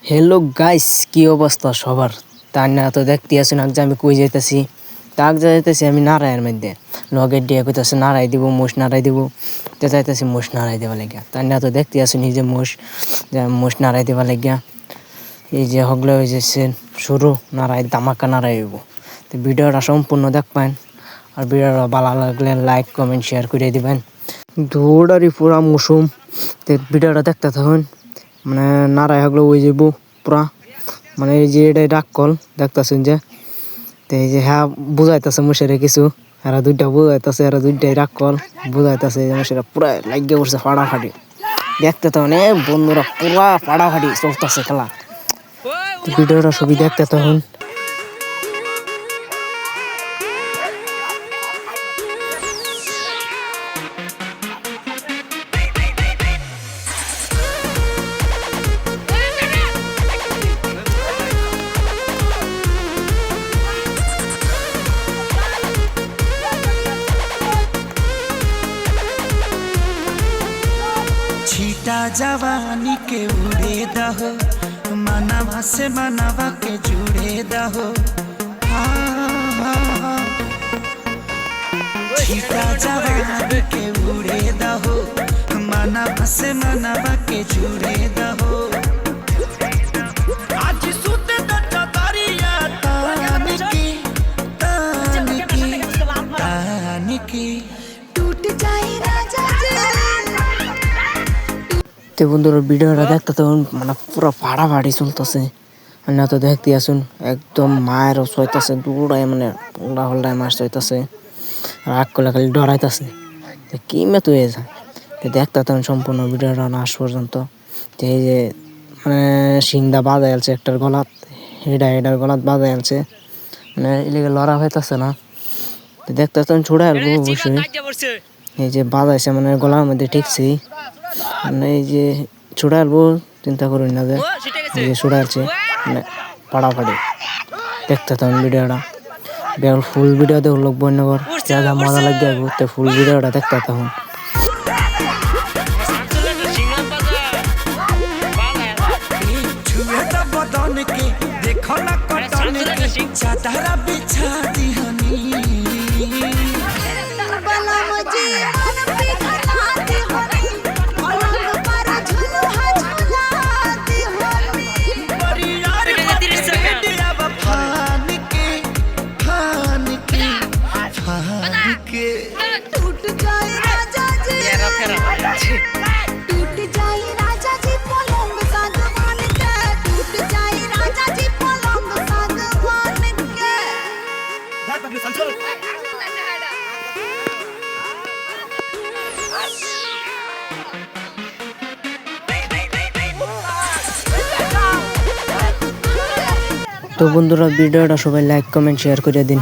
Hello guys, কি অবস্থা সবার? তার না তো দেখতে আসুন আজ আমি কই যাইতেছি। তাক যাইতেছি আমি নারায়ের মধ্যে লগের দিয়ে কইতেছে নাড়াই দিব, মোষ নাড়াই দিব। তো যাইতেছি মোষ নাড়াই দেওয়া লাগিয়া। তার না তো দেখতে আসুন এই যে মোষ নাড়াই দেওয়া লাগিয়া। এই যে হগলে হয়ে যাচ্ছে শুরু নাড়াই দামাকা নাড়াই হইব। তো ভিডিওটা সম্পূর্ণ দেখবেন আর ভিডিওটা ভালো লাগলে লাইক কমেন্ট শেয়ার করে দিবেন। দৌড়ারি পুরা মৌসুম তো ভিডিওটা দেখতে থাকুন। মানে নাড়াই হগলে ওই যাব পুরা, মানে এই যে এটাই ডাক কল দেখতেছেন যে। তো এই যে হ্যাঁ বুঝাইতেছে মশারে কিছু, এরা দুইটা বুঝাইতেছে, এরা দুইটাই রাগ কল বুঝাইতেছে। মশারা পুরা লাগিয়ে পড়ছে ফাটাফাটি। দেখতে তখন বন্ধুরা পুরা ফাটাফাটি চলতেছে খেলা। ভিডিওটা সবই দেখতে তখন। छीटा जवानी के उड़े दहो, मनवा से मनवा के जुड़े दहो। छीटा जवानी के उड़े दहो, मनवा से मनवा के जुड़े दहो। आज सुते दट्टा तारिया तानिकी टूट जाए राजा जी। তো বন্ধুরা ভিডিওটা দেখতে তখন মানে পুরো ফাটাফাটি চলতেছে। না তো দেখতে আসুন একদম মায়েরও সইতেছে দৌড়ায়, মানে উল্টা হল্টায় মাছ সইতেছে। রাগ করলে খালি ডরাইতেছে। তো কি মেত হয়ে যায়। তো দেখতে তখন সম্পূর্ণ ভিডিওটা না আস পর্যন্ত। তো এই যে মানে সিংদা বাজায় আলছে একটার গলাত, এটার গলাত বাজায় আলছে, মানে এদিকে লড়া হইতেছে না। তো দেখতে তখন ছুড়ে আসবো অবশ্যই। এই যে বাজাইছে মানে গলার মধ্যে ঠিকছি, মানে এই যে ছুড়ে আসবো চিন্তা করুন না যে এই যে ছুড়ে আসছে মানে ফাটাফাটি। দেখতে তখন ভিডিওটা ফুল ভিডিও দেখো লোক বন্যগর যা যা মজা লাগে আসবো। তো ফুল ভিডিওটা দেখতে তখন। देखो ना कटन के चादरा बिछा दी हनी बला मुझे मन पे खलाती हनी पलंग पर झुलुहा झुलाती हनी बड़ी यार दिया फान के टूट जाए राजा जी, टूट जाए राजा जी पलंग सागवान के, टूट जाए राजा जी पलंग सागवान के। তো বন্ধুরা ভিডিওটা সবাই লাইক কমেন্ট শেয়ার করে দিন।